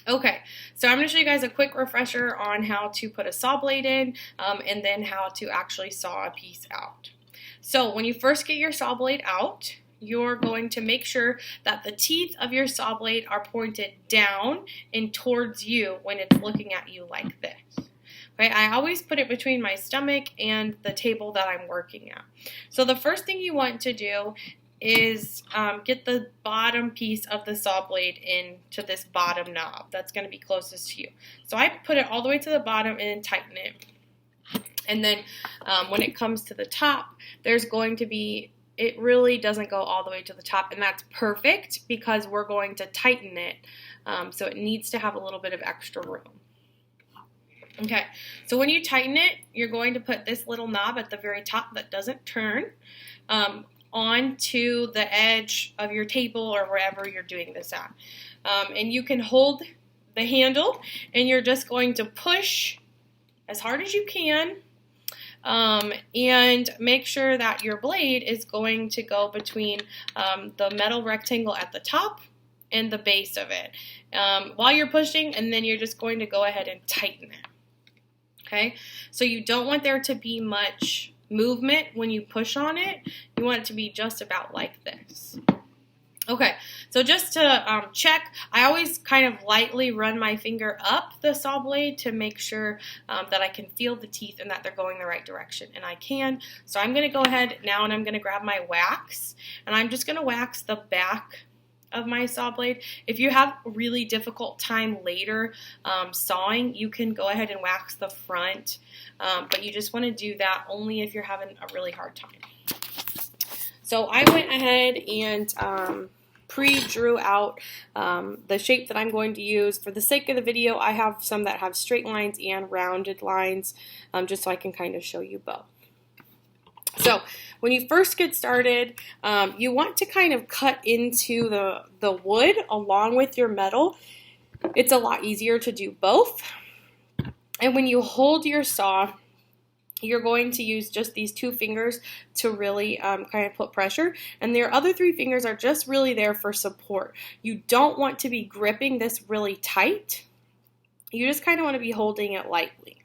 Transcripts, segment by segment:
Okay, so I'm going to show you guys a quick refresher on how to put a saw blade in and then how to actually saw a piece out. So when you first get your saw blade out, you're going to make sure that the teeth of your saw blade are pointed down and towards you when it's looking at you like this. Okay, I always put it between my stomach and the table that I'm working at. So the first thing you want to do is get the bottom piece of the saw blade into this bottom knob that's going to be closest to you. So I put it all the way to the bottom and then tighten it. And then when it comes to the top, there's going to be, it really doesn't go all the way to the top, and that's perfect because we're going to tighten it. So it needs to have a little bit of extra room. Okay, so when you tighten it, you're going to put this little knob at the very top that doesn't turn onto the edge of your table or wherever you're doing this at. And you can hold the handle and you're just going to push as hard as you can and make sure that your blade is going to go between the metal rectangle at the top and the base of it while you're pushing, and then you're just going to go ahead and tighten it. Okay, so you don't want there to be much movement when you push on it. You want it to be just about like this. Okay, so just to check, I always kind of lightly run my finger up the saw blade to make sure that I can feel the teeth and that they're going the right direction, and I can. So I'm going to go ahead now and I'm going to grab my wax, and I'm just going to wax the back of my saw blade. If you have a really difficult time later sawing, you can go ahead and wax the front, but you just want to do that only if you're having a really hard time. So I went ahead and pre-drew out the shape that I'm going to use. For the sake of the video, I have some that have straight lines and rounded lines, just so I can kind of show you both. So when you first get started, you want to kind of cut into the wood along with your metal. It's a lot easier to do both. And when you hold your saw, you're going to use just these two fingers to really kind of put pressure. And your other three fingers are just really there for support. You don't want to be gripping this really tight. You just kind of want to be holding it lightly.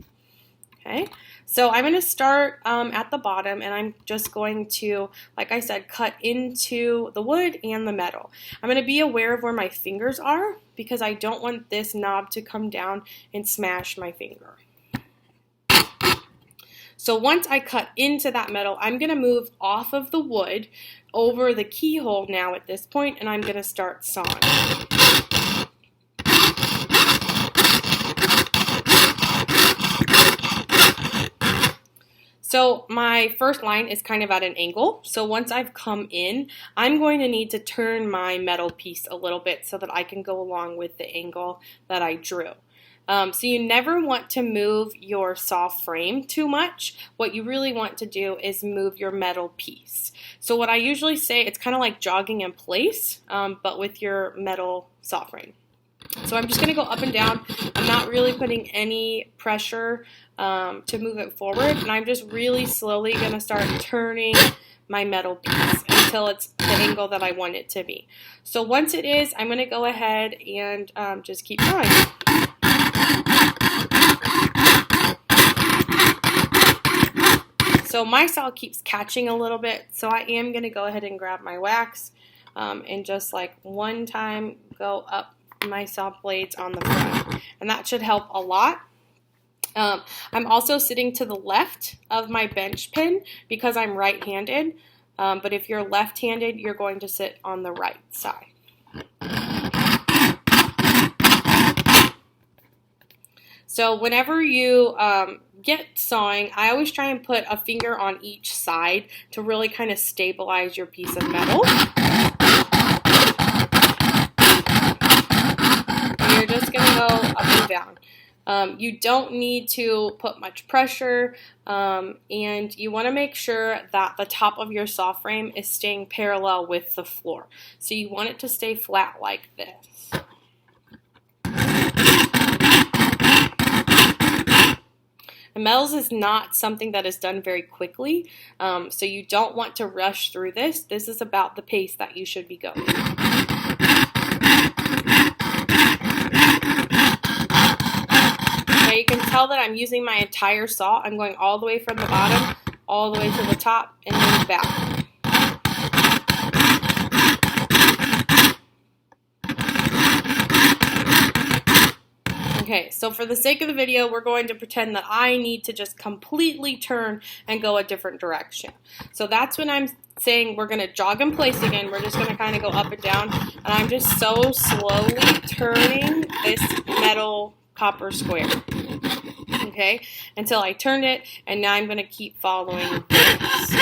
Okay, so I'm going to start at the bottom, and I'm just going to, like I said, cut into the wood and the metal. I'm going to be aware of where my fingers are because I don't want this knob to come down and smash my finger. So once I cut into that metal, I'm going to move off of the wood over the keyhole now at this point, and I'm going to start sawing. So my first line is kind of at an angle. So once I've come in, I'm going to need to turn my metal piece a little bit so that I can go along with the angle that I drew. So you never want to move your saw frame too much. What you really want to do is move your metal piece. So what I usually say, it's kind of like jogging in place, but with your metal saw frame. So I'm just going to go up and down. I'm not really putting any pressure to move it forward, and I'm just really slowly going to start turning my metal piece until it's the angle that I want it to be. So once it is, I'm going to go ahead and just keep going. So my saw keeps catching a little bit, so I am going to go ahead and grab my wax and just like one time go up my saw blades on the front, and that should help a lot. I'm also sitting to the left of my bench pin because I'm right-handed, but if you're left-handed, you're going to sit on the right side. So whenever you get sawing, I always try and put a finger on each side to really kind of stabilize your piece of metal. You're just going to go up and down. You don't need to put much pressure, and you want to make sure that the top of your saw frame is staying parallel with the floor. So you want it to stay flat like this. And metals is not something that is done very quickly, so you don't want to rush through this. This is about the pace that you should be going. I'm using my entire saw. I'm going all the way from the bottom, all the way to the top, and then back. Okay, so for the sake of the video, we're going to pretend that I need to just completely turn and go a different direction. So that's when I'm saying we're going to jog in place again. We're just going to kind of go up and down, and I'm just so slowly turning this metal copper square, okay, until I turned it, and now I'm going to keep following this.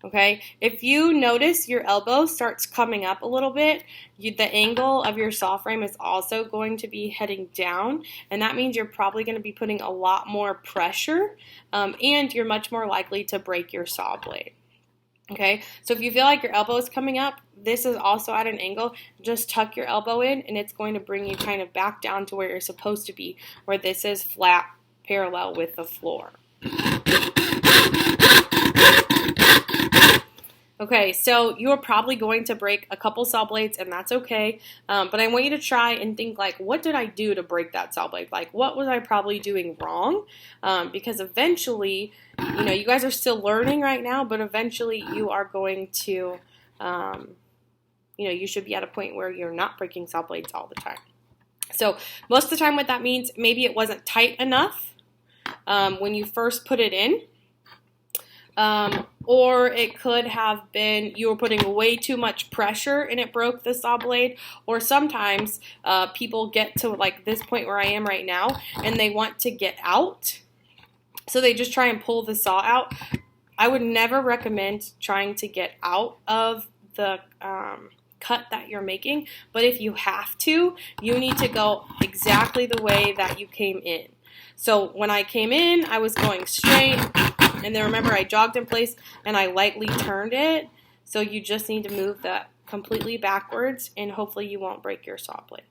Okay, if you notice your elbow starts coming up a little bit, the angle of your saw frame is also going to be heading down, and that means you're probably going to be putting a lot more pressure, and you're much more likely to break your saw blade. Okay, so if you feel like your elbow is coming up, this is also at an angle, just tuck your elbow in, and it's going to bring you kind of back down to where you're supposed to be, where this is flat, parallel with the floor. Okay, so you are probably going to break a couple saw blades, and that's okay, but I want you to try and think, like, what did I do to break that saw blade? Like, what was I probably doing wrong? Because eventually, you know, you guys are still learning right now, but eventually you are going to, you know, you should be at a point where you're not breaking saw blades all the time. So most of the time what that means, maybe it wasn't tight enough when you first put it in. Or it could have been you were putting way too much pressure and it broke the saw blade. Or sometimes people get to like this point where I am right now and they want to get out. So they just try and pull the saw out. I would never recommend trying to get out of the cut that you're making. But if you have to, you need to go exactly the way that you came in. So when I came in, I was going straight. And then remember, I jogged in place and I lightly turned it. So you just need to move that completely backwards, and hopefully you won't break your saw blade.